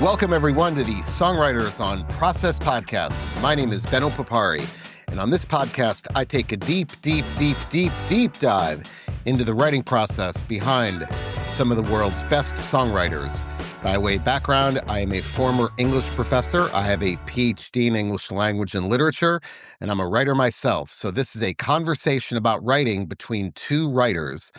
Welcome, everyone, to the Songwriters on Process podcast. My name is Benno Papari, and on this podcast, I take a deep dive into the writing process behind some of the world's best songwriters. By way of background, I am a former English professor. I have a PhD in English language and literature, and I'm a writer myself. So this is a conversation about writing between two writers.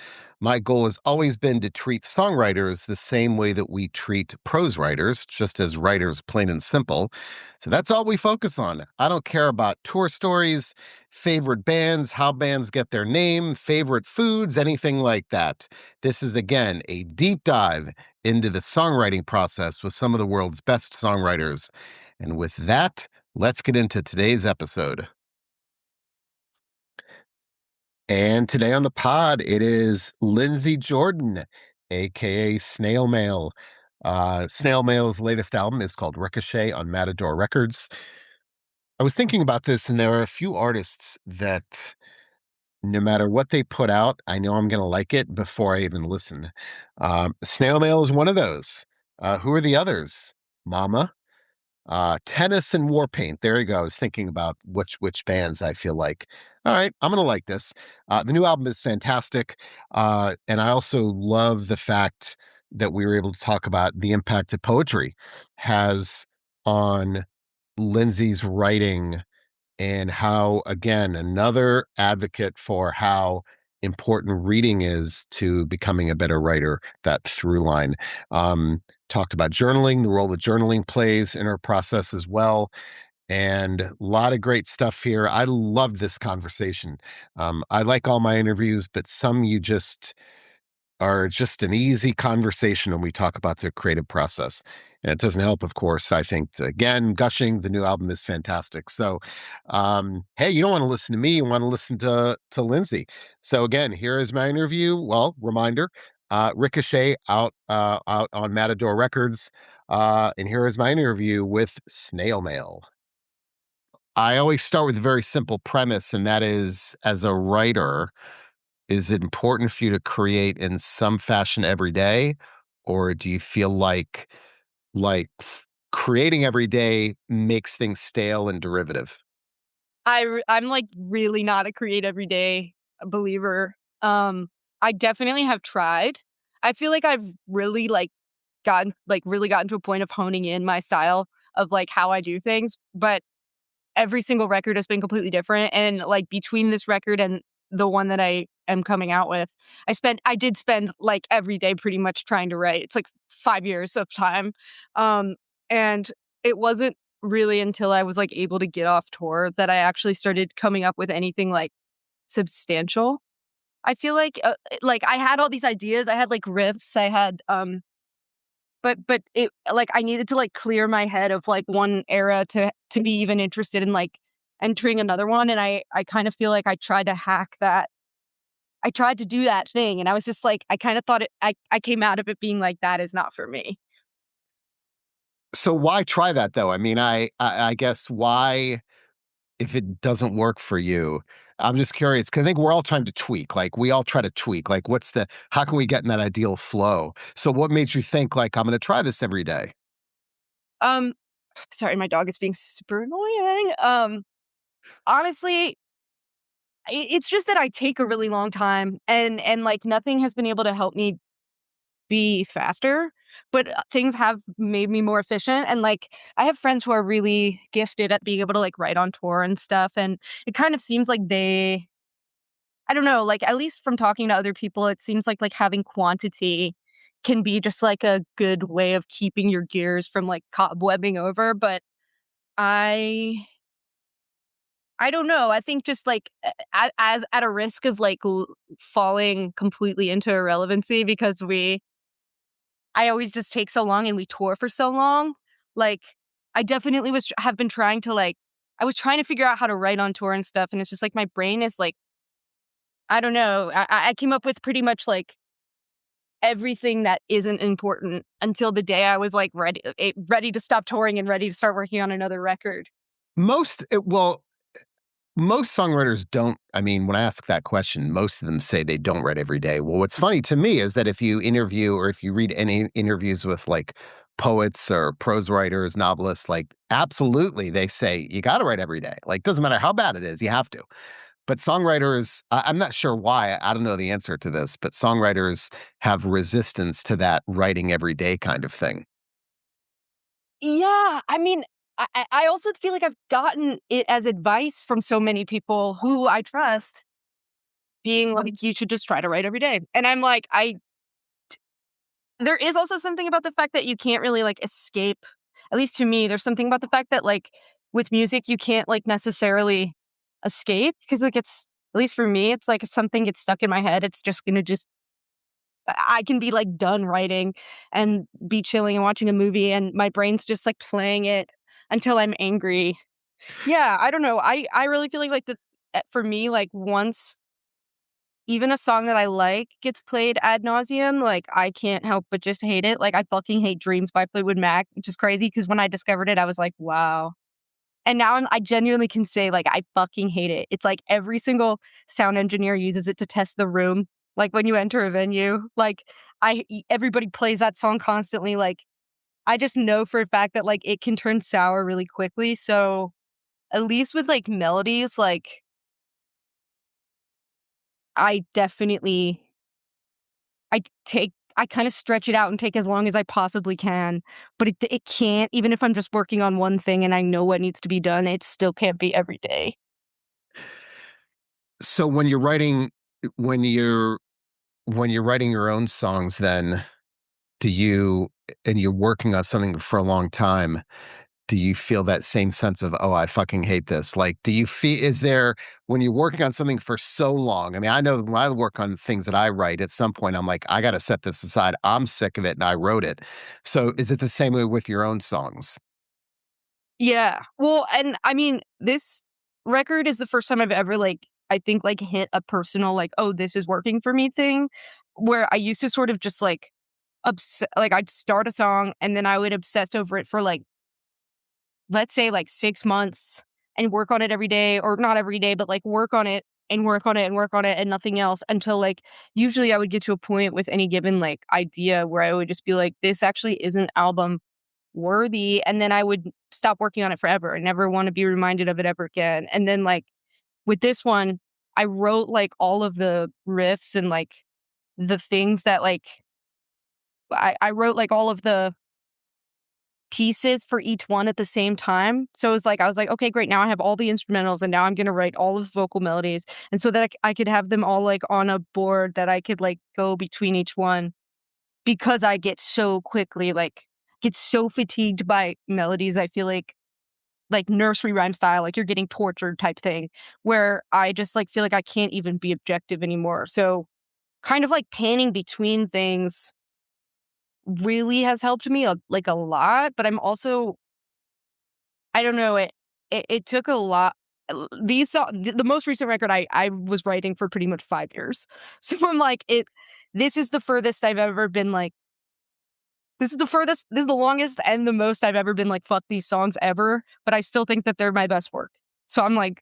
My goal has always been to treat songwriters the same way that we treat prose writers, just as writers, plain and simple. So that's all we focus on. I don't care about tour stories, favorite bands, how bands get their name, favorite foods, anything like that. This is, again, a deep dive into the songwriting process with some of the world's best songwriters. And with that, let's get into today's episode. And today on the pod, it is Lindsey Jordan, aka Snail Mail. Snail Mail's latest album is called Ricochet on Matador Records. I was thinking about this, and there are a few artists that no matter what they put out, I know I'm going to like it before I even listen. Snail Mail is one of those. Who are the others? Mama, Tennis and Warpaint. There you go. I was thinking about which bands I feel like. All right, I'm going to like this. The new album is fantastic. And I also love the fact that we were able to talk about the impact that poetry has on Lindsey's writing and how, again, another advocate for how important reading is to becoming a better writer, that through line. Talked about journaling, the role that journaling plays in our process as well. And a lot of great stuff here. I love this conversation. I like all my interviews, but some you just are just an easy conversation when we talk about the creative process. And it doesn't help, of course. I think, again, gushing, the new album is fantastic. So, hey, you don't want to listen to me. You want to listen to Lindsey. So again, here is my interview. Well, reminder, Ricochet out on Matador Records. And here is my interview with Snail Mail. I always start with a very simple premise, and that is, as a writer, is it important for you to create in some fashion every day, or do you feel like creating every day makes things stale and derivative? I'm like really not a create everyday believer. I definitely have tried. I feel like I've really gotten to a point of honing in my style of like how I do things, but every single record has been completely different. And like between this record and the one that I am coming out with, I did spend like every day pretty much trying to write. It's like 5 years of time. And it wasn't really until I was like able to get off tour that I actually started coming up with anything like substantial. I feel like I had all these ideas. I had like riffs. I had but it like I needed to like clear my head of like one era to be even interested in like entering another one. And I kind of feel like I tried to hack that. I tried to do that thing, and I was just like, I kind of thought I came out of it being like, that is not for me. So why try that though? I mean, I guess why, if it doesn't work for you, I'm just curious because I think we're all trying to tweak. Like we all try to tweak. Like how can we get in that ideal flow? So what made you think like I'm going to try this every day? Um, Sorry, my dog is being super annoying. Honestly, it's just that I take a really long time, and like nothing has been able to help me be faster, but things have made me more efficient. And like I have friends who are really gifted at being able to like write on tour and stuff, and it kind of seems like I don't know, like at least from talking to other people, it seems like having quantity can be just like a good way of keeping your gears from like cobwebbing over. But I don't know. I think just like as at a risk of like falling completely into irrelevancy because I always just take so long and we tour for so long. Like I definitely have been trying to like I was trying to figure out how to write on tour and stuff, and it's just like my brain is like, I don't know. I came up with pretty much like everything that isn't important until the day I was like ready to stop touring and ready to start working on another record. Most songwriters don't. I mean, when I ask that question, most of them say they don't write every day. Well, what's funny to me is that if you interview or if you read any interviews with like poets or prose writers, novelists, like absolutely they say you got to write every day. Like doesn't matter how bad it is, you have to. But songwriters, I'm not sure why. I don't know the answer to this, but songwriters have resistance to that writing every day kind of thing. Yeah, I mean, I also feel like I've gotten it as advice from so many people who I trust, being like, "You should just try to write every day." And I'm like, I there is also something about the fact that you can't really, like, escape, at least to me, there's something about the fact that, like, with music, you can't, like, necessarily escape because, like, it's at least for me, it's like if something gets stuck in my head, it's just gonna just I can be, like, done writing and be chilling and watching a movie, and my brain's just, like, playing it until I'm angry. Yeah, I don't know. I really feel like for me, like, once even a song that I like gets played ad nauseum, like, I can't help but just hate it. Like, I fucking hate Dreams by Fleetwood Mac, which is crazy because when I discovered it, I was like, "Wow." And now I genuinely can say, like, I fucking hate it. It's like every single sound engineer uses it to test the room, like, when you enter a venue. Like, everybody plays that song constantly, like, I just know for a fact that, like, it can turn sour really quickly, so at least with, like, melodies, like, I definitely I kinda stretch it out and take as long as I possibly can, but it can't, even if I'm just working on one thing and I know what needs to be done, it still can't be every day. So when you're when you're writing your own songs, then do you and you're working on something for a long time, do you feel that same sense of, "Oh, I fucking hate this"? Like, do you feel is there when you're working on something for so long, I mean, I know that when I work on things that I write, at some point, I'm like, "I gotta set this aside. I'm sick of it, and I wrote it." So, is it the same way with your own songs? Yeah. Well, and I mean, this record is the first time I've ever, like, I think, like, hit a personal, like, "Oh, this is working for me" thing, where I used to sort of just, like, I'd start a song and then I would obsess over it for, like, let's say, like, 6 months and work on it every day, or not every day, but, like, work on it and work on it and work on it and nothing else until, like, usually I would get to a point with any given, like, idea where I would just be like, "This actually isn't album worthy," and then I would stop working on it forever and never wanna be reminded of it ever again. And then, like, with this one, I wrote, like, all of the riffs and, like, the things that, like, I wrote, like, all of the pieces for each one at the same time. So it was like I was like, "Okay, great, now I have all the instrumentals, and now I'm gonna write all of the vocal melodies," and so that I could have them all, like, on a board that I could, like, go between each one, because I get so quickly, like, get so fatigued by melodies, I feel like nursery rhyme style, like you're getting tortured type thing, where I just, like, feel like I can't even be objective anymore. So, kind of, like, panning between things really has helped me, like, a lot, but I'm also I don't know, it took a lot the most recent record I was writing for pretty much 5 years. So I'm like, this is the furthest I've ever been, like this is the longest and the most I've ever been like, "Fuck these songs," ever, but I still think that they're my best work. So I'm like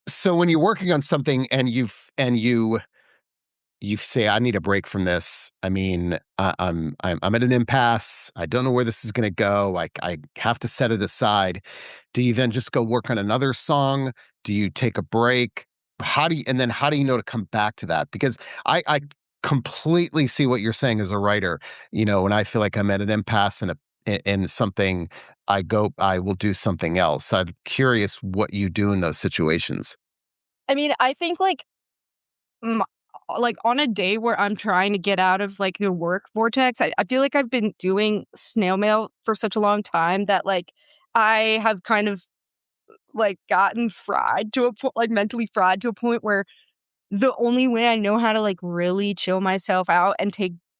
So, when you're working on something and you say, "I need a break from this." I mean, I'm at an impasse. I don't know where this is gonna go. I have to set it aside. Do you then just go work on another song? Do you take a break? How do you know to come back to that? Because I completely see what you're saying as a writer. You know, when I feel like I'm at an impasse in something, I will do something else. I'm curious what you do in those situations. I mean, I think, m like, on a day where I'm trying to get out of, like, the work vortex, I feel like I've been doing snail mail for such a long time that, like, I have kind of, like, gotten fried to a point, like, mentally fried to a point where the only way I know how to, like, really chill myself out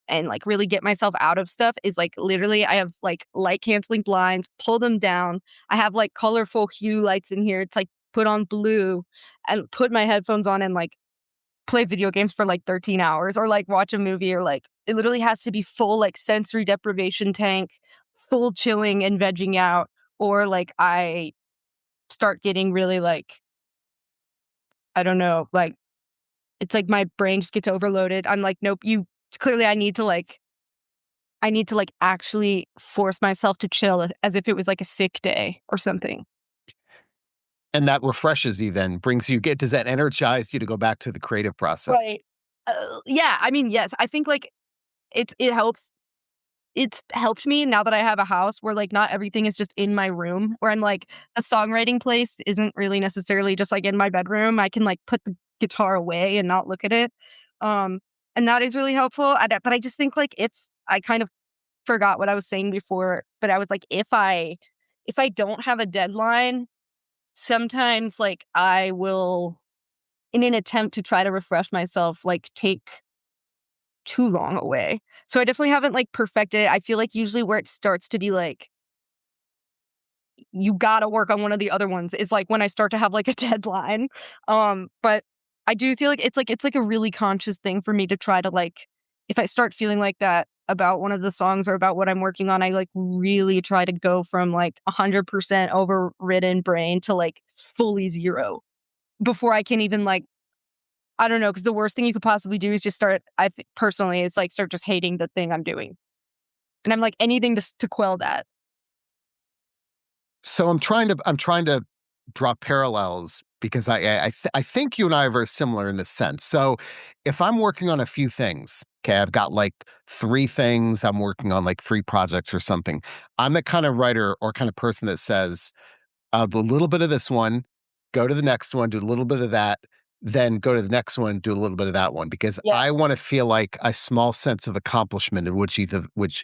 and, like, really get myself out of stuff is, like, literally I have, like, light canceling blinds, pull them down. I have, like, colorful hue lights in here. It's, like, put on blue and put my headphones on and, like, play video games for, like, 13 hours or, like, watch a movie or, like, it literally has to be full, like, sensory deprivation tank, full chilling and vegging out, or, like, I start getting really, like, I don't know, like, it's like my brain just gets overloaded. I'm like, "Nope, you clearly I need to, like, I need to like actually force myself to chill as if it was like a sick day or something. And that refreshes you then, brings you get does that energize you to go back to the creative process? Right. Yeah, I mean, yes, I think like it helps. It's helped me now that I have a house where like not everything is just in my room, where I'm like a songwriting place isn't really necessarily just like in my bedroom. I can like put the guitar away and not look at it. Um and that is really helpful. But I just think like if I kind of forgot what I was saying before, but I was like if I don't have a deadline, sometimes like I will in an attempt to try to refresh myself like take too long away. So I definitely haven't like perfected it. I feel like usually where it starts to be like you gotta work on one of the other ones is like when I start to have like a deadline. But I do feel like it's like a really conscious thing for me to try to like if I start feeling like that about one of the songs or about what I'm working on, I like really try to go from like 100% overridden brain to like fully zero before I can even like I don't know, because the worst thing you could possibly do is just start. Personally, is like start just hating the thing I'm doing, and I'm like anything to quell that. So I'm trying to draw parallels because I think you and I are very similar in this sense. So if I'm working on a few things, okay, I've got like 3 things I'm working on, like 3 projects or something. I'm the kind of writer or kind of person that says, I'll do a little bit of this one, go to the next one, do a little bit of that, then go to the next one, do a little bit of that one, because Yeah, I want to feel like a small sense of accomplishment in which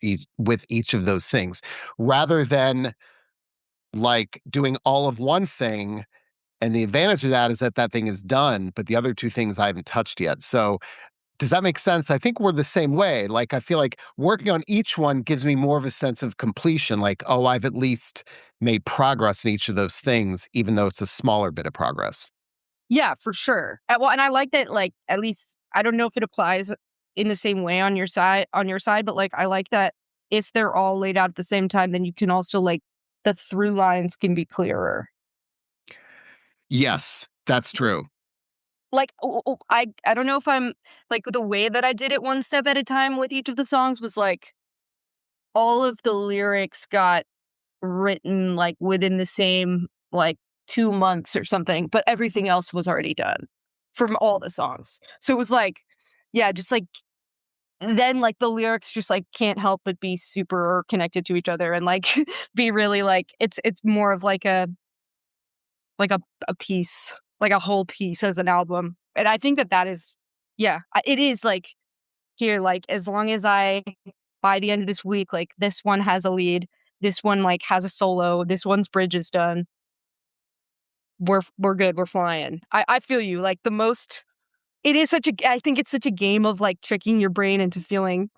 each with each of those things, rather than like doing all of one thing. And the advantage of that is that that thing is done, but the other 2 things I haven't touched yet. So does that make sense? I think we're the same way. Like, I feel like working on each one gives me more of a sense of completion. Like, oh, I've at least made progress in each of those things, even though it's a smaller bit of progress. yeah, for sure. Well, and I like that. Like at least I don't know if it applies in the same way on your side, but like I like that if they're all laid out at the same time, then you can also like the through lines can be clearer. Yes, that's true. Like I don't know if I'm like the way that I did it one step at a time with each of the songs was like all of the lyrics got written, like, within the same, like, 2 months or something, but everything else was already done from all the songs. So it was like yeah, just, like then, like, the lyrics just, like, can't help but be super connected to each other and, like, be really, like it's more of like a piece, like a whole piece as an album, and I think that that is yeah, it is, like, here, like, as long as I by the end of this week, like, this one has a lead, this one, like, has a solo, this one's bridge is done, we're good, we're flying. I feel you, like, the most it is such a I think it's such a game of, like, tricking your brain into feeling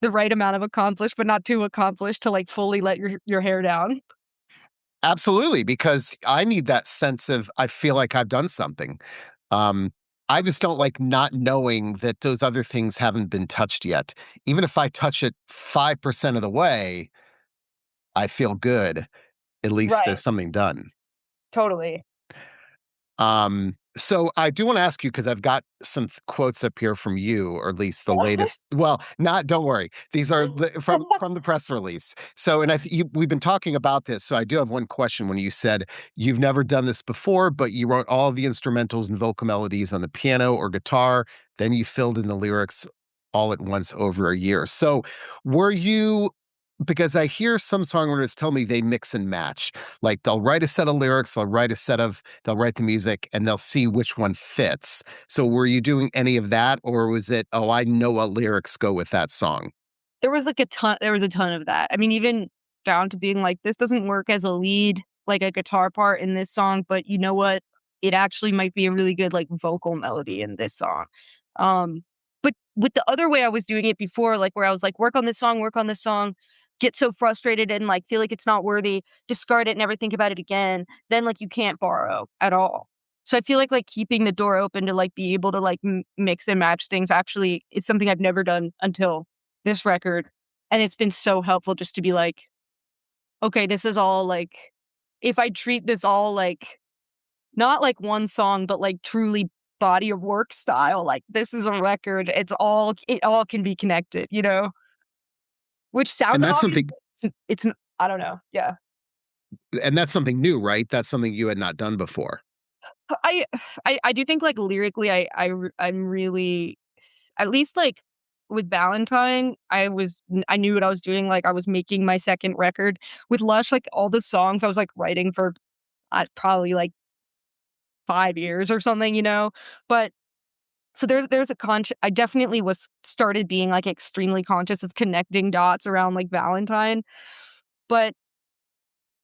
the right amount of accomplished, but not too accomplished to, like, fully let your hair down. Absolutely, because I need that sense of I feel like I've done something. Um, I just don't like not knowing that those other things haven't been touched yet. Even if I touch it 5% of the way, I feel good. At least there's Right, something done. totally. So I do want to ask you because I've got some quotes up here from you, or at least the latest. Well, not. Don't worry. These are from the press release. So, and we've been talking about this. So I do have one question. When you said you've never done this before, but you wrote all the instrumentals and vocal melodies on the piano or guitar, then you filled in the lyrics all at once over a year. So, were you? Because I hear some songwriters tell me they mix and match. Like they'll write a set of lyrics, they'll write the music and they'll see which one fits. So were you doing any of that or was it, oh, I know what lyrics go with that song? There was a ton of that. I mean, even down to being like, "This doesn't work as a lead, like a guitar part in this song, but you know what? It actually might be a really good, like, vocal melody in this song." Um, but with the other way I was doing it before, like, where I was like, work on this song," get so frustrated and, like, feel like it's not worthy, discard it, never think about it again, then, like, you can't borrow at all. So I feel like, keeping the door open to, like, be able to, like, mix and match things actually is something I've never done until this record, and it's been so helpful just to be like, "Okay, this is all, like" if I treat this all like not like one song, but, like, truly body of work style, like, this is a record, it all can be connected, you know? which And sounds that's obvious, something but I don't know, yeah. and that's something new, right? That's something you had not done before. I I do think, like, lyrically, I'm really at least, like, with Valentine, I knew what I was doing, like, I was making my 2nd record. With Lush, like, all the songs I was, like, writing for, probably, like, 5 years or something, you know? But so there's a I definitely was started being, like, extremely conscious of connecting dots around, like, Valentine, but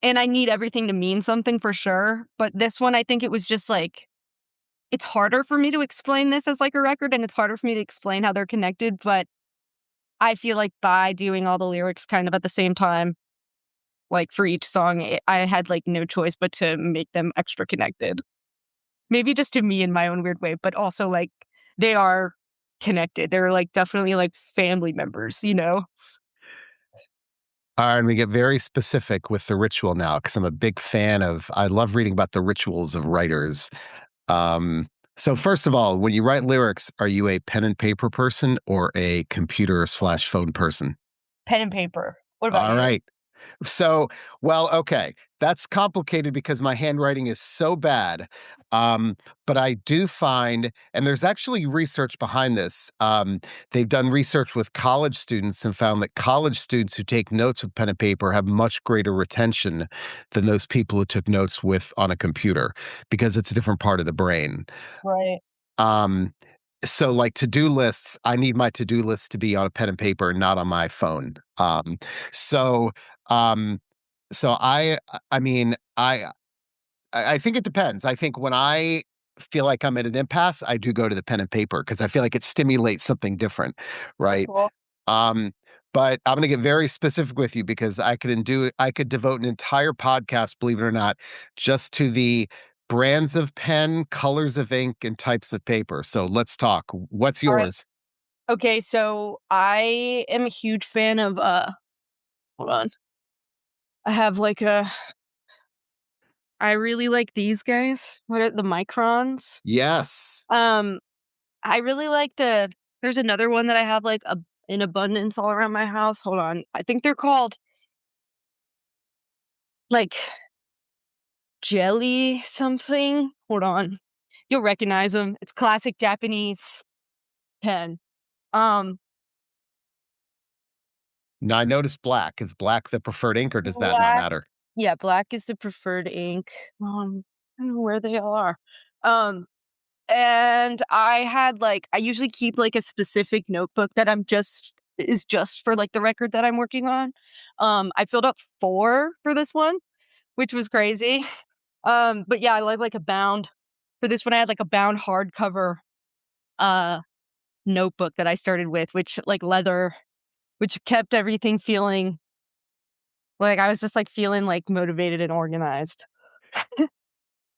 and I need everything to mean something for sure, but this one, I think it was just, like it's harder for me to explain this as, like, a record, and it's harder for me to explain how they're connected, but I feel like by doing all the lyrics kind of at the same time, like, for each song, I had, like, no choice but to make them extra connected. Maybe just to me in my own weird way, but also, like, they are connected. They're, like, definitely, like, family members, you know? All right, and we get very specific with the ritual now because I'm a big fan of. I love reading about the rituals of writers. Um, so first of all, when you write lyrics, are you a pen and paper person or a computer slash phone person? Pen and paper. What about All you? right. So, well, okay. That's complicated because my handwriting is so bad. Um, but I do find, and there's actually research behind this. They've done research with college students and found that college students who take notes with pen and paper have much greater retention than those people who took notes with on a computer because it's a different part of the brain. Right. Um, so like to-do lists, I need my to-do lists to be on a pen and paper, not on my phone. So um, so I mean, I think it depends. I think when I feel like I'm at an impasse, I do go to the pen and paper because I feel like it stimulates something different, That's right? cool. Um, but I'm gonna get very specific with you because I could devote an entire podcast, believe it or not, just to the brands of pen, colors of ink, and types of paper. So let's talk. What's Alright. yours? Okay, so I am a huge fan of, hold on. I have, like, a I really like these guys. What are the Microns? Yes. Um, I really like there's another one that I have, like, in abundance all around my house. Hold on. I think they're called, like, Jelly something. Hold on. You'll recognize them. It's classic Japanese pen. Um, Now I noticed black. Is black the preferred ink, or does that not black matter? yeah, black is the preferred ink. I don't know where they all are. Um, and I usually keep, like, a specific notebook that is just for, like, the record that I'm working on. I filled up 4 for this one, which was crazy. But yeah, I like a bound. For this one, I had, like, a bound hardcover, uh, notebook that I started with, which like leather, which kept everything feeling like I was just, like, feeling, like, motivated and organized.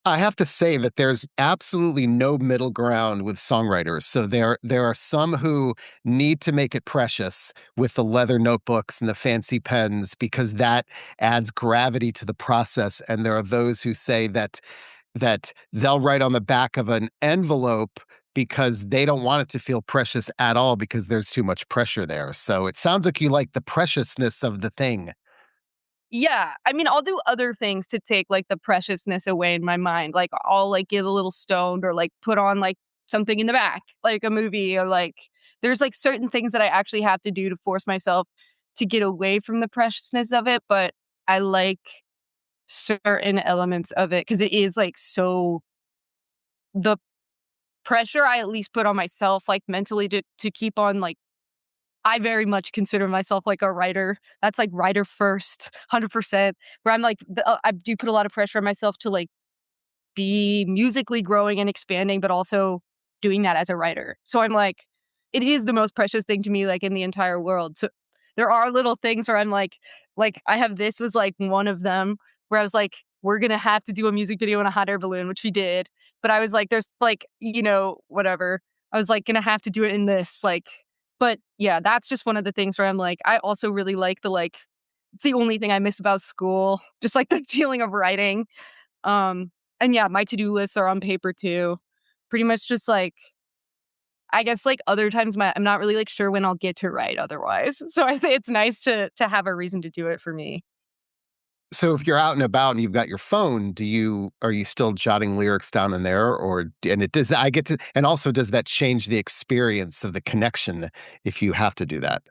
I have to say that there's absolutely no middle ground with songwriters. So there are some who need to make it precious with the leather notebooks and the fancy pens because that adds gravity to the process. And there are those who say that they'll write on the back of an envelope because they don't want it to feel precious at all because there's too much pressure there. So it sounds like you like the preciousness of the thing. Yeah, I mean, I'll do other things to take, like, the preciousness away in my mind, like, I'll, like, get a little stoned or, like, put on, like, something in the back, like a movie or, like there's, like, certain things that I actually have to do to force myself to get away from the preciousness of it, but I like certain elements of it because it is, like, so the pressure I at least put on myself, like, mentally to keep on, like I very much consider myself like a writer. That's like writer first, 100%, where I'm like, I do put a lot of pressure on myself to like be musically growing and expanding, but also doing that as a writer. So I'm like, it is the most precious thing to me, like in the entire world. So there are little things where I'm like I have this was like one of them where I was like, we're gonna have to do a music video in a hot air balloon, which we did. But I was like, there's like, whatever. I was like gonna have to do it in this, like, but yeah, that's just one of the things where I'm like, I also really like it's the only thing I miss about school, just like the feeling of writing. Um, and yeah, my to-do lists are on paper too. Pretty much just like I guess, like, other times I'm not really, like, sure when I'll get to write otherwise. So I think it's nice to have a reason to do it for me. So if you're out and about and you've got your phone, are you still jotting lyrics down in there, and it does I get to and also does that change the experience of the connection if you have to do that?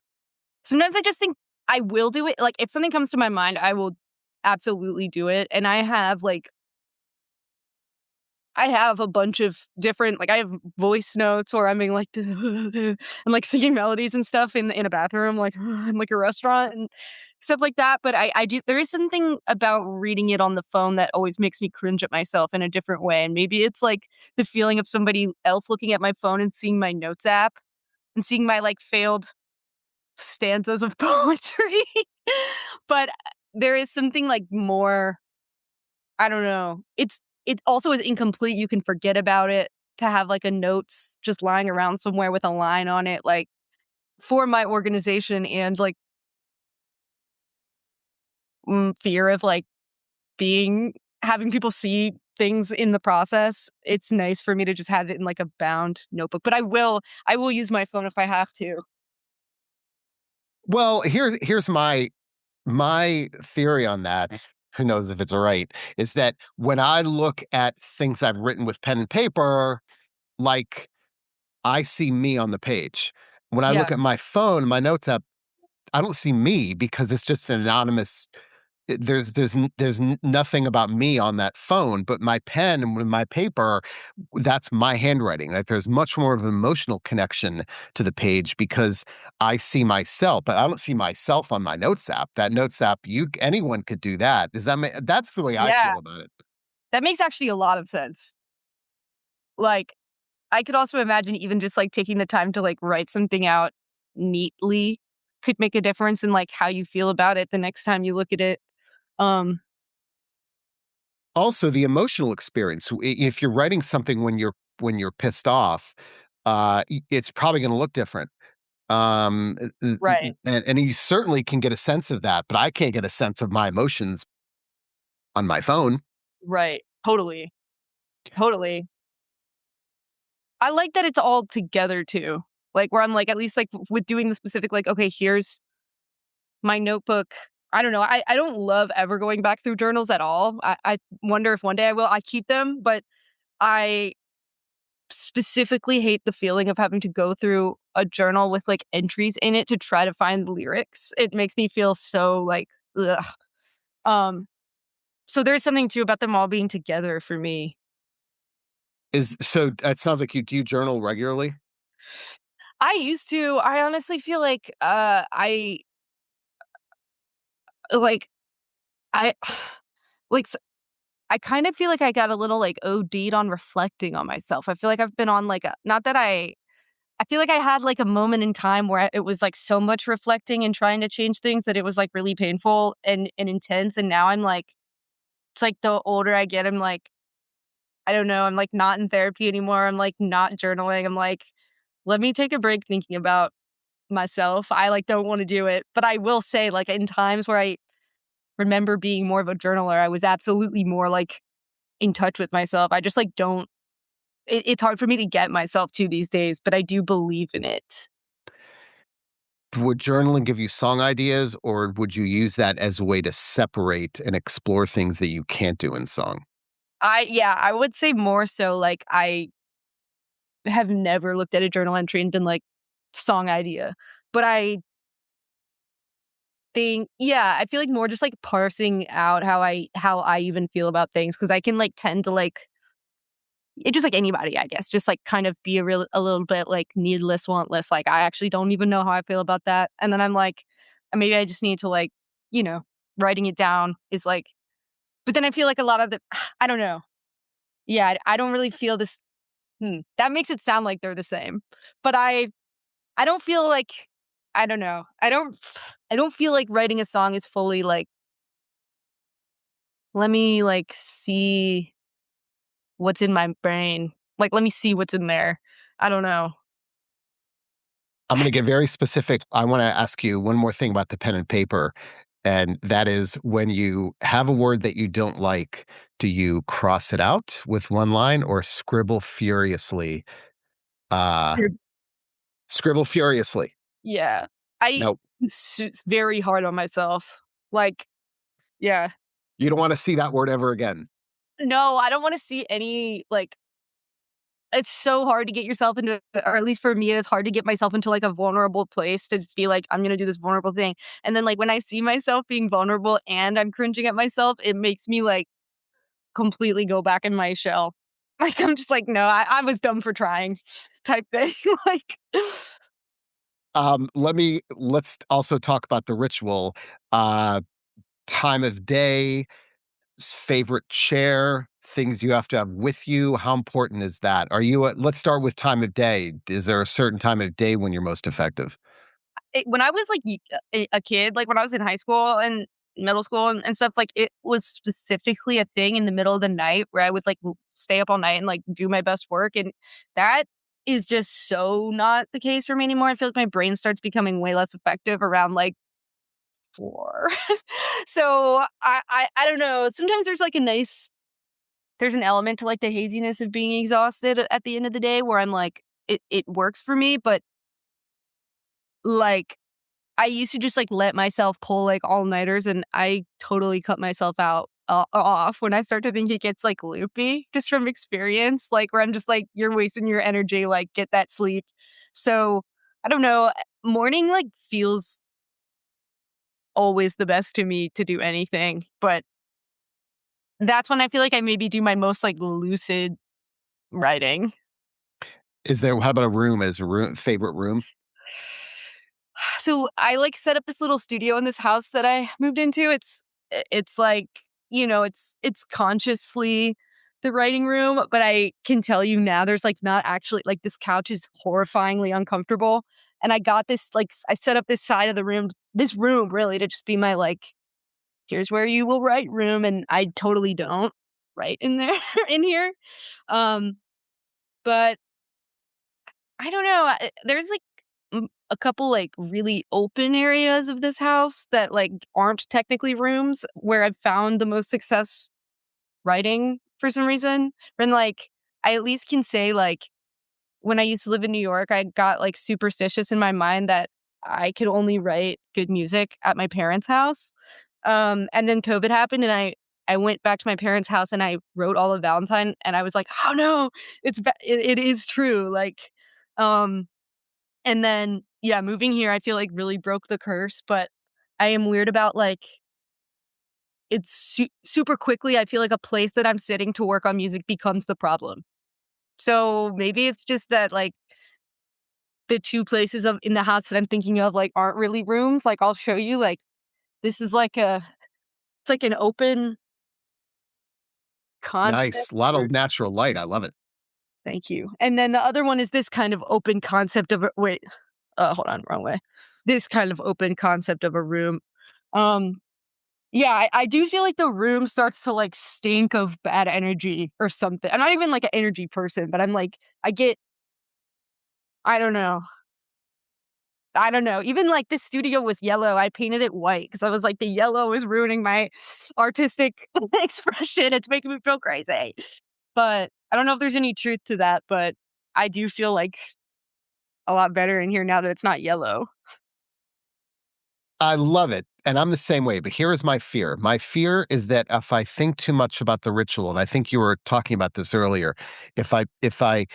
Sometimes I just think I will do it. Like, if something comes to my mind, I will absolutely do it, and I have a bunch of different like, I have voice notes where I'm being like, and, like, singing melodies and stuff in a bathroom, like, in, like, a restaurant and stuff like that, but I do there is something about reading it on the phone that always makes me cringe at myself in a different way, and maybe it's, like, the feeling of somebody else looking at my phone and seeing my notes app and seeing my, like, failed stanzas of poetry. But there is something, like, more I don't know. It also is incomplete, you can forget about it, to have, like, a notes just lying around somewhere with a line on it, like, for my organization and, like, fear of, like, being having people see things in the process, it's nice for me to just have it in, like, a bound notebook, but I will use my phone if I have to. Well, here's my theory on that, who knows if it's right, is that when I look at things I've written with pen and paper, like, I see me on the page. When I Yeah, look at my phone, my notes app, I don't see me because it's just an anonymous nothing about me on that phone, but my pen and with my paper, that's my handwriting. Like, there's much more of an emotional connection to the page because I see myself, but I don't see myself on my notes app. That notes app, anyone could do that. That's the way I yeah, feel about it. that makes actually a lot of sense. Like, I could also imagine even just, like, taking the time to, like, write something out neatly could make a difference in, like, how you feel about it the next time you look at it. Um, Also, the emotional experience. If you're writing something when you're pissed off, it's probably going to look different. right, And you certainly can get a sense of that, but I can't get a sense of my emotions on my phone. right. Totally, totally. I like that it's all together too. Like, where I'm, like, at least, like, with doing the specific, like, "Okay, here's my notebook." I don't know, I don't love ever going back through journals at all. I wonder if one day I will. I keep them, but I specifically hate the feeling of having to go through a journal with, like, entries in it to try to find lyrics. It makes me feel so, like, ugh. Um, so there's something too about them all being together for me. It sounds like you journal regularly? I used to. I honestly feel like, like, I like, I kind of feel like I got a little, like, OD'd on reflecting on myself. I feel like I've been on, like, a not that I feel like I had, like, a moment in time where it was, like, so much reflecting and trying to change things that it was, like, really painful and intense, and now I'm, like it's like the older I get, I'm, like, I don't know, I'm, like, not in therapy anymore, I'm, like, not journaling, I'm, like, "Let me take a break thinking about myself." I, like, don't wanna do it, but I will say, like, in times where I remember being more of a journaler, I was absolutely more, like, in touch with myself. I just, like, don't it's hard for me to get myself to these days, but I do believe in it. Would journaling give you song ideas, or would you use that as a way to separate and explore things that you can't do in song? Yeah, I would say more so, like, I have never looked at a journal entry and been like, "Song idea." But I think yeah, I feel like more just, like, parsing out how I even feel about things because I can, like, tend to, like just like anybody, I guess, just, like, kind of be a little bit, like, needless, wantless, like, I actually don't even know how I feel about that, and then I'm like, maybe I just need to, like, you know, writing it down is, like but then I feel like a lot of the I don't know. Yeah, I don't really feel this that makes it sound like they're the same. But I don't feel like I don't know. I don't feel like writing a song is fully like, let me like see what's in my brain. Like let me see what's in there. I don't know. I'm gonna get very specific. I wanna ask you one more thing about the pen and paper, and that is when you have a word that you don't like, do you cross it out with one line or scribble furiously? Uh, Scribble furiously. Yeah. I Nope. it's very hard on myself. Like, yeah. You don't want to see that word ever again. No, I don't wanna see any, like it's so hard to get yourself into, or at least for me, it's hard to get myself into, like, a vulnerable place to be like, "I'm gonna do this vulnerable thing." And then, like, when I see myself being vulnerable and I'm cringing at myself, it makes me, like, completely go back in my shell. Like, I'm just like, "No, I was dumb for trying," type thing, like Let's also talk about the ritual. Uh, Time of day, favorite chair, things you have to have with you. How important is that? Let's start with time of day. Is there a certain time of day when you're most effective? when I was, like, a kid, like, when I was in high school and middle school and stuff, like, it was specifically a thing in the middle of the night where I would, like, stay up all night and, like, do my best work, and that is just so not the case for me anymore. I feel like my brain starts becoming way less effective around, like, 4. So, I don't know. Sometimes there's an element to, like, the haziness of being exhausted at the end of the day where I'm like, it works for me, but, like, I used to just, like, let myself pull, like, all-nighters, and I totally cut myself out off when I start to think it gets, like, loopy just from experience, like, where I'm just like, "You're wasting your energy, like, get that sleep." So, I don't know, morning, like, feels always the best to me to do anything, but that's when I feel like I maybe do my most, like, lucid writing. How about a room as a room, favorite room? So I like set up this little studio in this house that I moved into. It's like, it's consciously the writing room, but I can tell you now there's like not actually like this couch is horrifyingly uncomfortable. And I got this I set up this side of the room, this room really to just be my like, here's where you will write room. And I totally don't write in there in here. Um, but I don't know. There's like a couple like really open areas of this house that like aren't technically rooms where I've found the most success writing for some reason. And like I at least can say like when I used to live in New York, I got like superstitious in my mind that I could only write good music at my parents' house. And then COVID happened, and I went back to my parents' house and I wrote all of Valentine, and I was like, "Oh no, it is true." Like, um, and then, yeah, moving here, I feel like really broke the curse, but I am weird about like it's super quickly. I feel like a place that I'm sitting to work on music becomes the problem. So maybe it's just that like the two places in the house that I'm thinking of like aren't really rooms. Like I'll show you like this is like it's like an open concept. Nice. A lot of natural light. I love it. Thank you. And then the other one is this kind of open concept of a wait, hold on, wrong way. This kind of open concept of a room. Um, yeah, I do feel like the room starts to like stink of bad energy or something. I'm not even like an energy person, but I'm like, I don't know. I don't know. Even like this studio was yellow. I painted it white because I was like, the yellow is ruining my artistic expression. It's making me feel crazy. But I don't know if there's any truth to that, but I do feel like a lot better in here now that it's not yellow. I love it. And I'm the same way. But here is my fear. My fear is that if I think too much about the ritual, and I think you were talking about this earlier, if I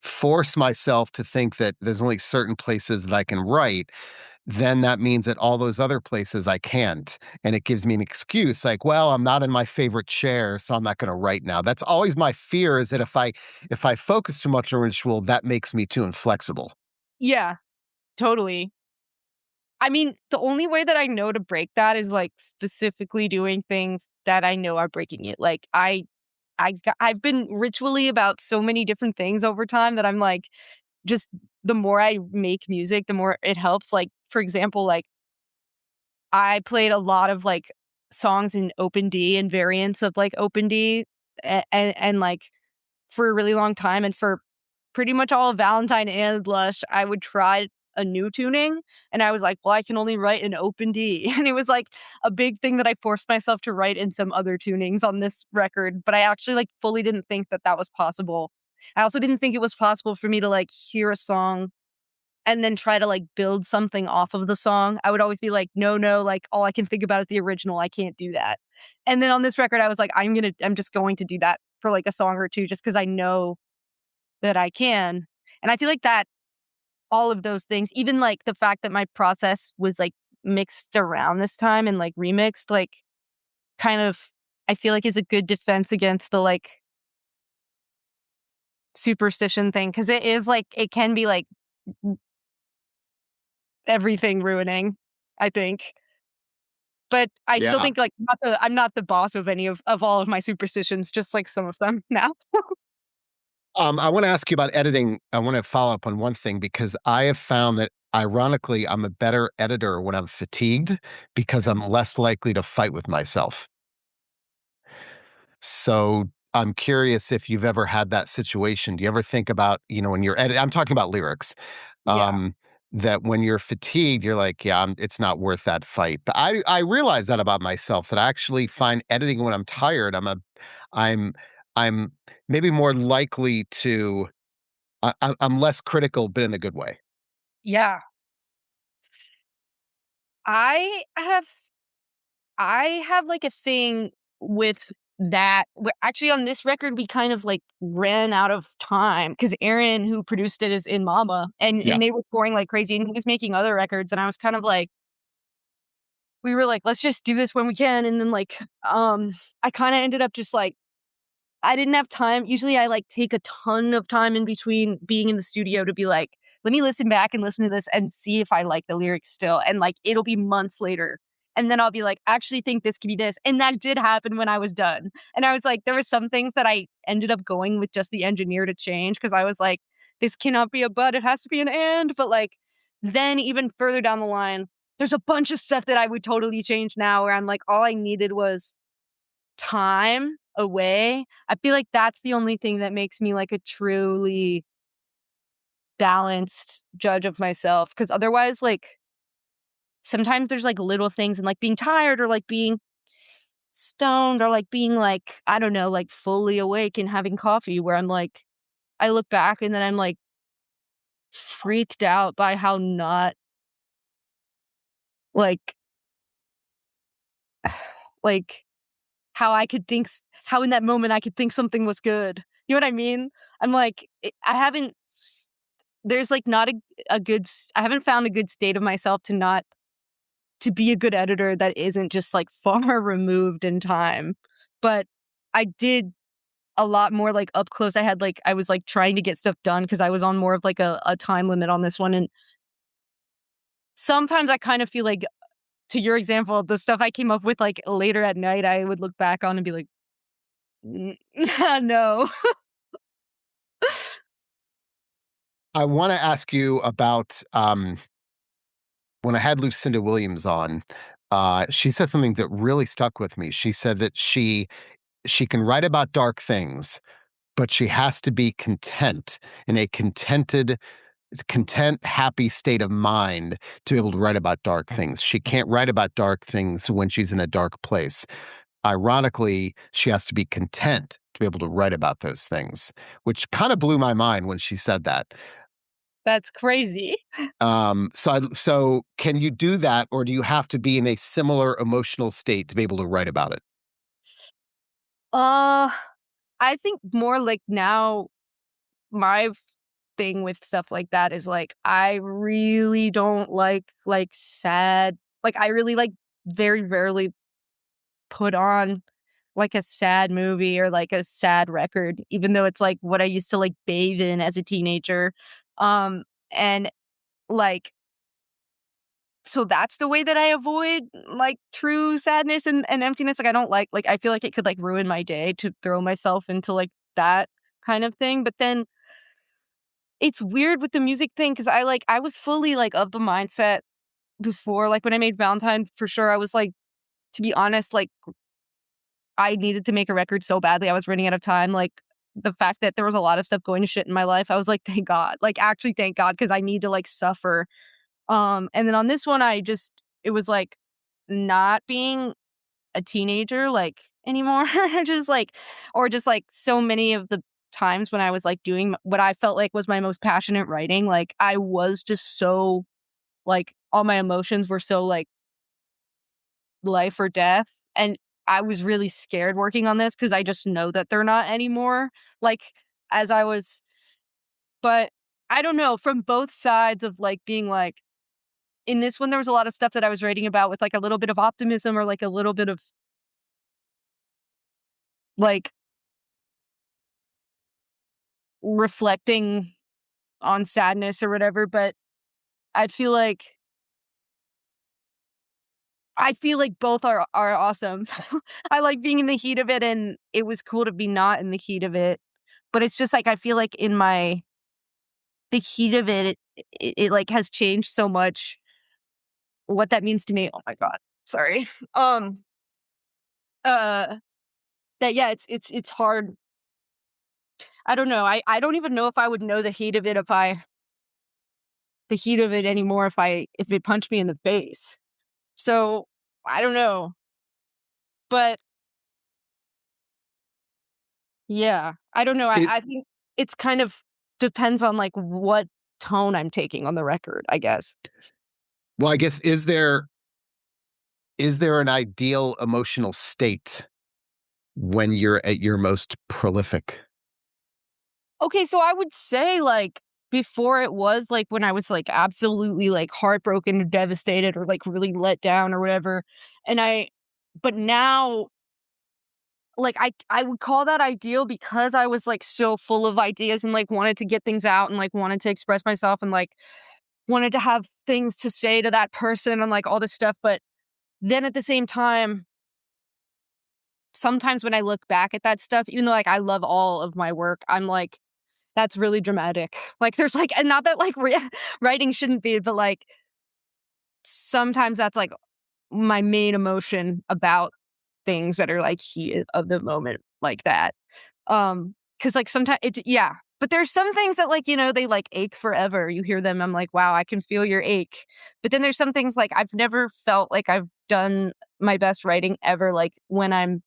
force myself to think that there's only certain places that I can write, then that means that all those other places I can't. And it gives me an excuse like, well, I'm not in my favorite chair, so I'm not going to write now. That's always my fear is that if I focus too much on ritual, that makes me too inflexible. Yeah, totally. I mean, the only way that I know to break that is like specifically doing things that I know are breaking it. Like I've been ritually about so many different things over time that I'm like, just the more I make music, the more it helps. Like, for example, like I played a lot of like songs in open D and variants of like open D and like for a really long time. And for pretty much all of Valentine and Blush, I would try a new tuning. And I was like, well, I can only write in open D. And it was like a big thing that I forced myself to write in some other tunings on this record. But I actually like fully didn't think that that was possible. I also didn't think it was possible for me to like hear a song and then try to like build something off of the song. I would always be like, no, no, like all I can think about is the original. I can't do that. And then on this record, I was like, I'm just going to do that for like a song or two just because I know that I can. And I feel like that all of those things, even like the fact that my process was like mixed around this time and like remixed, like kind of, I feel like is a good defense against the like superstition thing. Cause it is like, it can be like everything ruining, I think. But I still Yeah. think like I'm not the boss of any of all of my superstitions, just like some of them now. I want to ask you about editing. I want to follow up on one thing because I have found that ironically, I'm a better editor when I'm fatigued because I'm less likely to fight with myself. So I'm curious if you've ever had that situation. Do you ever think about, when you're I'm talking about lyrics, Yeah. um, that when you're fatigued, you're like, yeah, it's not worth that fight. But I realize that about myself that I actually find editing when I'm tired, I'm, I'm maybe more likely to, I'm less critical, but in a good way. Yeah. I have I have like a thing with that. Actually, on this record, we kind of like ran out of time because Aaron, who produced it, is in Mama, Yeah. and they were touring like crazy, and he was making other records, and I was kind of like, we were like, let's just do this when we can, and then like, I kind of ended up just like I didn't have time. Usually I like take a ton of time in between being in the studio to be like, let me listen back and listen to this and see if I like the lyrics still. And like it'll be months later. And then I'll be like, actually think this could be this. And that did happen when I was done. And I was like, there were some things that I ended up going with just the engineer to change because I was like, this cannot be a but, it has to be an and. But like then even further down the line, there's a bunch of stuff that I would totally change now where I'm like, all I needed was time away. I feel like that's the only thing that makes me like a truly balanced judge of myself. Because otherwise, like sometimes there's like little things and like being tired or like being stoned or like being like, I don't know, like fully awake and having coffee where I'm like, I look back and then I'm like freaked out by how not like, like how I could think, how in that moment I could think something was good. You know what I mean? I'm like, I haven't there's, like, not a good s I haven't found a good state of myself to not to be a good editor that isn't just, like, far removed in time. But I did a lot more, like, up close. I was, like, trying to get stuff done because I was on more of, like, a time limit on this one, and sometimes I kind of feel like, to your example, the stuff I came up with, like, later at night, I would look back on and be like, "Mm, no." I want to ask you about when I had Lucinda Williams on, she said something that really stuck with me. She said that she can write about dark things, but she has to be content in a content, happy state of mind to be able to write about dark things. She can't write about dark things when she's in a dark place. Ironically, she has to be content to be able to write about those things, which kind of blew my mind when she said that. That's crazy. So can you do that, or do you have to be in a similar emotional state to be able to write about it? Uh, I think more like now my thing with stuff like that is like I really don't like sad like I really like very rarely put on like a sad movie or like a sad record even though it's like what I used to like bathe in as a teenager. And like so that's the way that I avoid like true sadness and emptiness. Like I don't like I feel like it could like ruin my day to throw myself into like that kind of thing. But then it's weird with the music thing because I was fully like of the mindset before like when I made Valentine for sure. I was like, to be honest, like I needed to make a record so badly. I was running out of time. Like the fact that there was a lot of stuff going to shit in my life, I was like, thank God. Like actually thank God because I need to like suffer. And then on this one, it was like not being a teenager like anymore. Just like or just like so many of the times when I was like doing what I felt like was my most passionate writing, like I was just so like all my emotions were so like life or death. And I was really scared working on this because I just know that they're not anymore. Like as I was, but I don't know, from both sides of like being like, in this one, there was a lot of stuff that I was writing about with like a little bit of optimism or like a little bit of like reflecting on sadness or whatever. But I feel like I feel like both are awesome. I like being in the heat of it, and it was cool to be not in the heat of it. But it's just like I feel like in my the heat of it like has changed so much what that means to me. Oh my god, sorry. Um, uh, that yeah, it's hard. I don't know. I don't even know if I would know the heat of it if I the heat of it anymore if it punched me in the face. So I don't know, but yeah, I don't know. It I think it's kind of depends on, like, what tone I'm taking on the record, I guess. well, I guess is there an ideal emotional state when you're at your most prolific? Okay, so I would say, like, before it was, like, when I was, like, absolutely, like, heartbroken or devastated or, like, really let down or whatever, and I but now, like, I would call that ideal because I was, like, so full of ideas and, like, wanted to get things out and, like, wanted to express myself and, like, wanted to have things to say to that person and, like, all this stuff, but then at the same time, sometimes when I look back at that stuff, even though, like, I love all of my work, I'm like, "That's really dramatic." Like, there's, like and not that, like, writing shouldn't be, but, like, sometimes that's, like, my main emotion about things that are, like, heat of the moment like that. Because like, sometimes it yeah. But there's some things that, like, they, like, ache forever. You hear them, I'm like, "Wow, I can feel your ache." But then there's some things, like, I've never felt like I've done my best writing ever, like, when I'm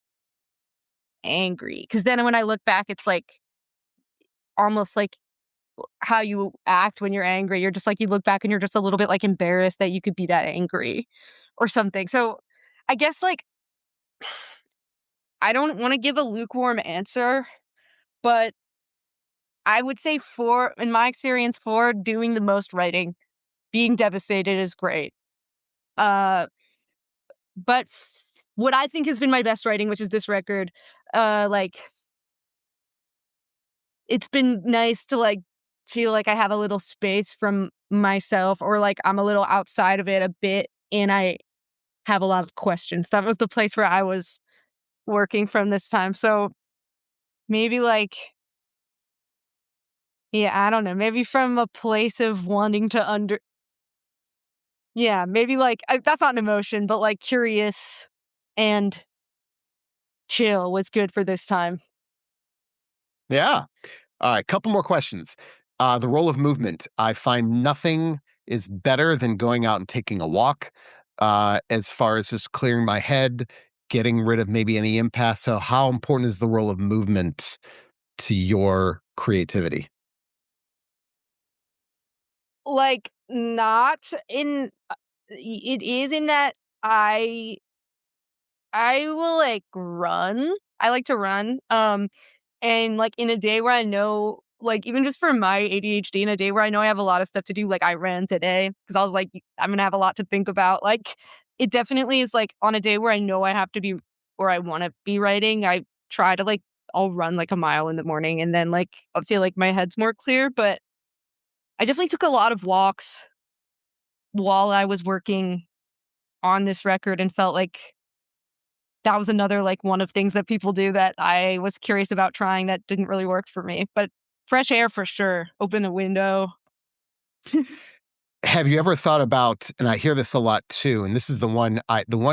angry. Because then when I look back, it's, like, almost like how you act when you're angry. You're just, like you look back and you're just a little bit, like, embarrassed that you could be that angry or something. So, I guess, like, I don't wanna give a lukewarm answer, but I would say for in my experience, for doing the most writing, being devastated is great. Uh, but what I think has been my best writing, which is this record, like, it's been nice to, like, feel like I have a little space from myself or, like, I'm a little outside of it a bit, and I have a lot of questions. That was the place where I was working from this time. So, maybe, like yeah, I don't know, maybe from a place of wanting to yeah, maybe, like that's not an emotion, but, like, curious and chill was good for this time. Yeah. All right, couple more questions. The role of movement. I find nothing is better than going out and taking a walk, as far as just clearing my head, getting rid of maybe any impasse. So, how important is the role of movement to your creativity? Like, not in it is in that I I will, like, run. I like to run, and, like, in a day where I know like, even just for my ADHD, in a day where I know I have a lot of stuff to do, like, I ran today because I was like, "I'm gonna have a lot to think about." Like, it definitely is, like, on a day where I know I have to be or I wanna be writing, I try to, like I'll run, like, a mile in the morning, and then, like, I feel like my head's more clear, but I definitely took a lot of walks while I was working on this record and felt like that was another, like, one of things that people do that I was curious about trying that didn't really work for me, but fresh air for sure, open a window. Have you ever thought about, and I hear this a lot too, and this is the one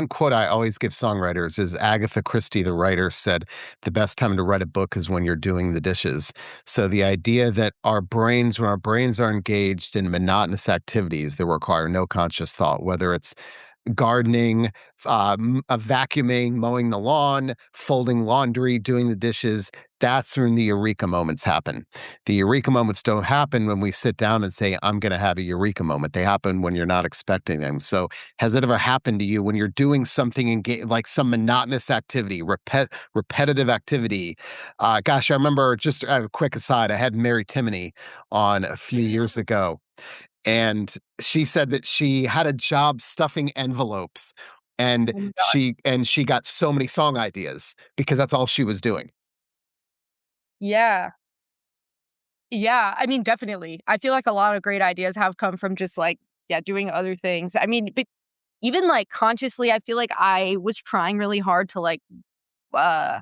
quote I always give songwriters is Agatha Christie, the writer, said, "The best time to write a book is when you're doing the dishes." So the idea that when our brains are engaged in monotonous activities that require no conscious thought, whether it's gardening, vacuuming, mowing the lawn, folding laundry, doing the dishes. That's when the eureka moments happen. The eureka moments don't happen when we sit down and say, I'm going to have a eureka moment. They happen when you're not expecting them. So, has it ever happened to you when you're doing something like some monotonous activity, repetitive activity? Gosh, I remember just a quick aside, I had Mary Timony on a few years ago, and she said that she had a job stuffing envelopes, and Oh my god. she got so many song ideas because that's all she was doing. Yeah. Yeah, I mean, definitely. I feel like a lot of great ideas have come from just, like, yeah, doing other things. I mean, but even, like, consciously, I feel like I was trying really hard to, like, uh,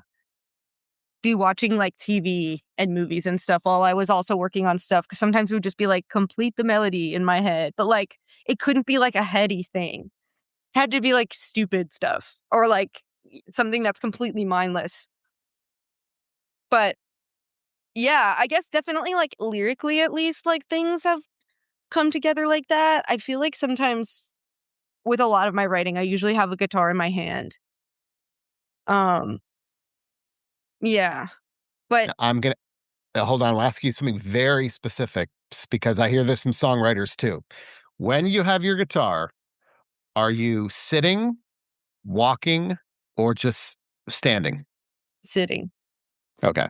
be watching, like, TV and movies and stuff while I was also working on stuff. Because sometimes it would just be, like, complete the melody in my head, but, like, it couldn't be, like, a heady thing. It had to be, like, stupid stuff or, like, something that's completely mindless. But, yeah, I guess definitely, like, lyrically, at least, like, things have come together like that. I feel like sometimes with a lot of my writing, I usually have a guitar in my hand. Um, yeah, but I'm gonna hold on. I'll ask you something very specific because I hear there's some songwriters too. When you have your guitar, are you sitting, walking, or just standing? sitting. Okay.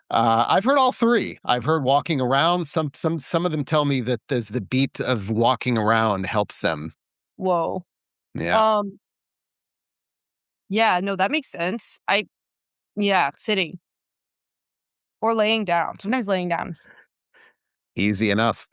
I've heard all three. I've heard walking around. Some of them tell me that there's the beat of walking around helps them. Whoa. Yeah. Um, yeah, no, that makes sense. Yeah, sitting or laying down. Sometimes laying down. Easy enough.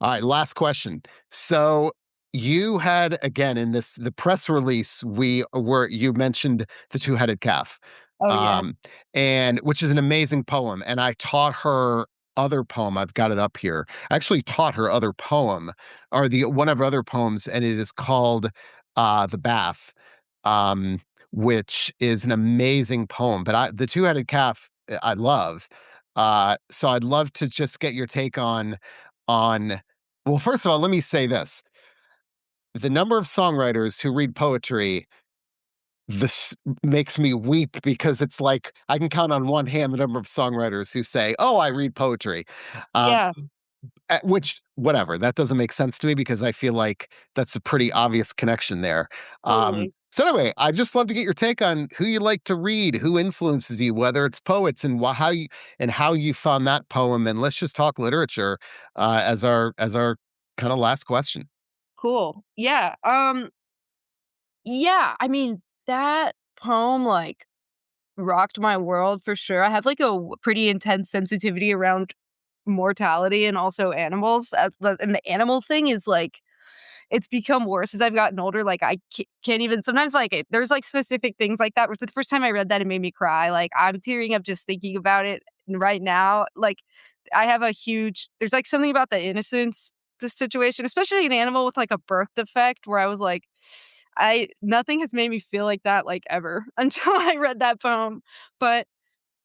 All right, last question. So you had again in this the press release we were you mentioned the two-headed calf. Oh, yeah. Um and which is an amazing poem, and I taught her other poem. I've got it up here. I actually taught her other poem or the one of her other poems, and it is called The Bath. Um which is an amazing poem, but the two-headed calf I love. So I'd love to just get your take on well, first of all, let me say this. The number of songwriters who read poetry, this makes me weep because it's like I can count on one hand the number of songwriters who say, "Oh, I read poetry." Um, Yeah, which whatever, that doesn't make sense to me because I feel like that's a pretty obvious connection there. totally. So anyway, I'd just love to get your take on who you like to read, who influences you, whether it's poets and how you found that poem, and let's just talk literature as our kind of last question. Cool. Yeah, yeah, I mean, that poem, like, rocked my world for sure. I have, like, pretty intense sensitivity around mortality and also animals, and the animal thing is, like, it's become worse as I've gotten older, like, I can't even sometimes, like, there's, like, specific things like that where the first time I read that, it made me cry, like, I'm tearing up just thinking about it right now, like, I have a huge there's, like, something about the innocence, the situation, especially an animal with, like, a birth defect where I was like, I nothing has made me feel like that, like, ever until I read that poem, but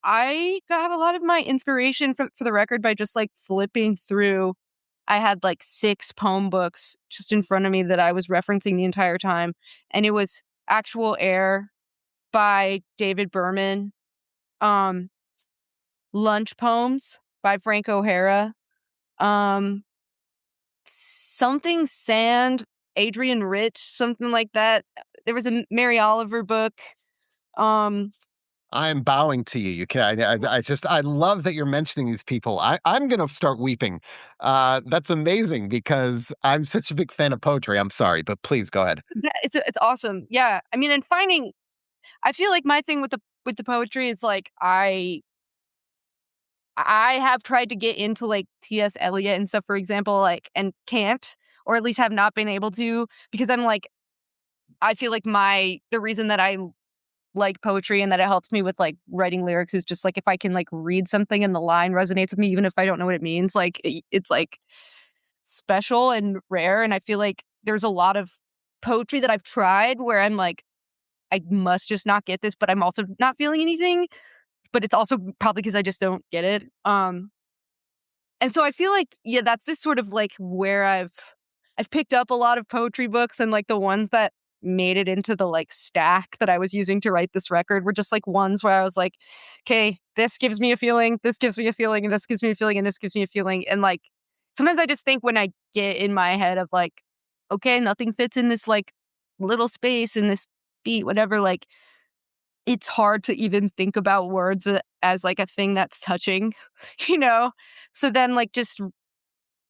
I got a lot of my inspiration for the record by just, like, flipping through I had, like, 6 poem books just in front of me that I was referencing the entire time, and it was Actual Air by David Berman, um, Lunch Poems by Frank O'Hara, um, Something Sand, Adrian Rich, something like that. There was a Mary Oliver book, um I am bowing to you. You can. I just. I love that you're mentioning these people. I'm going to start weeping. That's amazing because I'm such a big fan of poetry. I'm sorry, but please go ahead. yeah, it's awesome. Yeah, I mean, and finding I feel like my thing with the poetry is, like, I have tried to get into, like, T.S. Eliot and stuff, for example, like, and can't, or at least have not been able to, because I'm like I feel like the reason that I like poetry and that it helps me with, like, writing lyrics is just, like, if I can, like, read something and the line resonates with me, even if I don't know what it means, like, it's, like, special and rare, and I feel like there's a lot of poetry that I've tried where I'm like, "I must just not get this," but I'm also not feeling anything, but it's also probably because I just don't get it, and so I feel like, yeah, that's just sort of, like, where I've I've picked up a lot of poetry books, and like the ones that made it into the like stack that I was using to write this record were just like ones where I was like, okay, this gives me a feeling, this gives me a feeling, and this gives me a feeling, and this gives me a feeling. And like sometimes I just think when I get in my head of like, okay, nothing fits in this like little space in this beat, whatever, like it's hard to even think about words as like a thing that's touching, you know? So then like just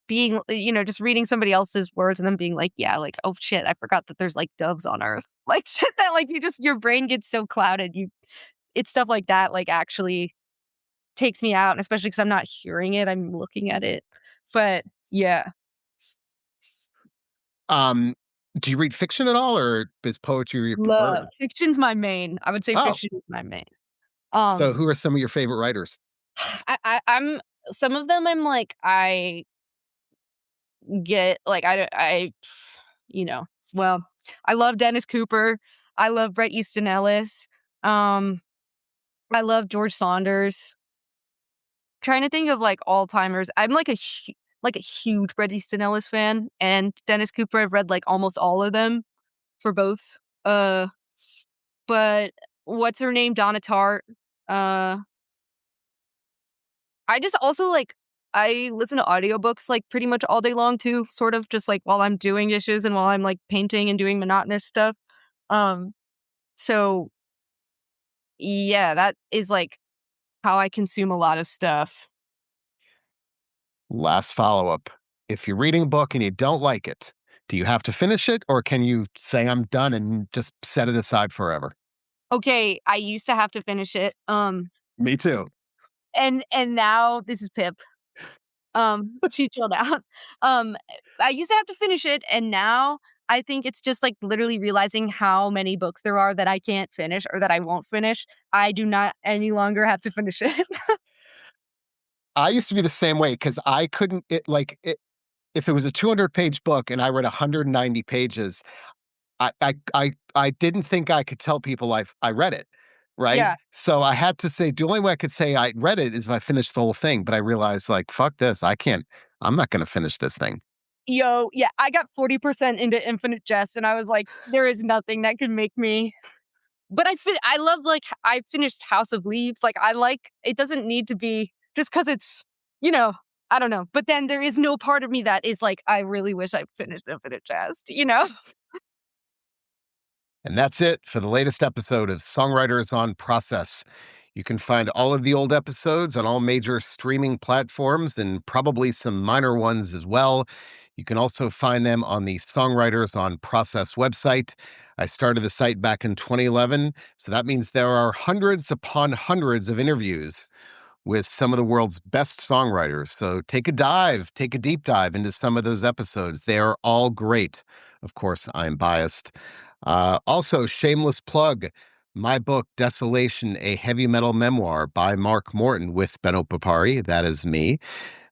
being, just reading somebody else's words and then being like, yeah, like, oh shit, I forgot that there's like doves on Earth. Like shit that like your brain gets so clouded. It's stuff like that, like actually takes me out, and especially because I'm not hearing it, I'm looking at it. But yeah, Um, do you read fiction at all, or is poetry your love preferred? fiction's my main. I would say Oh, fiction is my main. so Um, who are some of your favorite writers? I'm some of them. I'm like I get like you know, well, I love Dennis Cooper. I love Bret Easton Ellis. Um, I love George Saunders. Trying to think of like all timers. I'm like like a huge Bret Easton Ellis fan, and Dennis Cooper. I've read like almost all of them for both. But what's her name? Donna Tartt. Uh, I just also like I listen to audiobooks like pretty much all day long too, sort of just like while I'm doing dishes and while I'm like painting and doing monotonous stuff. Um, so yeah, that is like how I consume a lot of stuff. Last follow up. If you're reading a book and you don't like it, do you have to finish it, or can you say I'm done and just set it aside forever? Okay, I used to have to finish it. Me too. And now this is Pip. She chilled out. Um, I used to have to finish it, and now I think it's just like literally realizing how many books there are that I can't finish or that I won't finish. I do not any longer have to finish it. I used to be the same way because I couldn't, if it was a 200-page book and I read 190 pages, I didn't think I could tell people I read it, right? Yeah. So I had to say the only way I could say I read it is if I finished the whole thing. But I realized, like, fuck this, I can't. I'm not going to finish this thing. Yo, yeah, I got 40% into Infinite Jest, and I was like, there is nothing that can make me. But I love like I finished House of Leaves. Like I like it doesn't need to be just because it's you know I don't know. But then there is no part of me that is like I really wish I finished Infinite Jest. You know? And that's it for the latest episode of Songwriters on Process. You can find all of the old episodes on all major streaming platforms and probably some minor ones as well. You can also find them on the Songwriters on Process website. I started the site back in 2011, so that means there are hundreds upon hundreds of interviews with some of the world's best songwriters. So take a deep dive into some of those episodes. They are all great. Of course, I'm biased. Also, shameless plug. My book, Desolation, a Heavy Metal Memoir by Mark Morton with Benno Papari, that is me,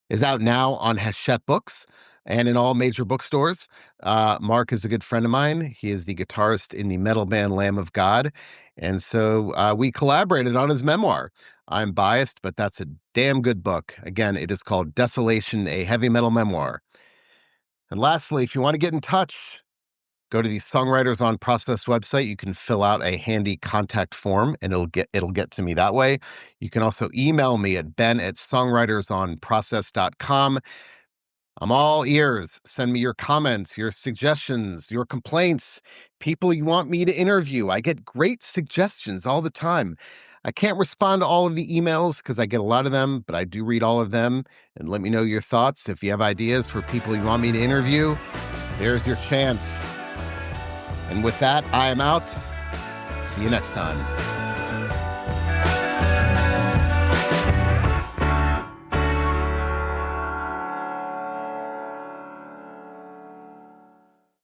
is out now on Hachette Books and in all major bookstores. Mark is a good friend of mine. He is the guitarist in the metal band Lamb of God. And so we collaborated on his memoir. I'm biased, but that's a damn good book. Again, it is called Desolation, a Heavy Metal Memoir. And lastly, if you want to get in touch, go to the Songwriters on Process website. You can fill out a handy contact form and it'll get to me that way. You can also email me at ben@songwritersonprocess.com. I'm all ears. Send me your comments, your suggestions, your complaints, people you want me to interview. I get great suggestions all the time. I can't respond to all of the emails because I get a lot of them, but I do read all of them. And let me know your thoughts. If you have ideas for people you want me to interview, there's your chance. And with that, I am out. See you next time.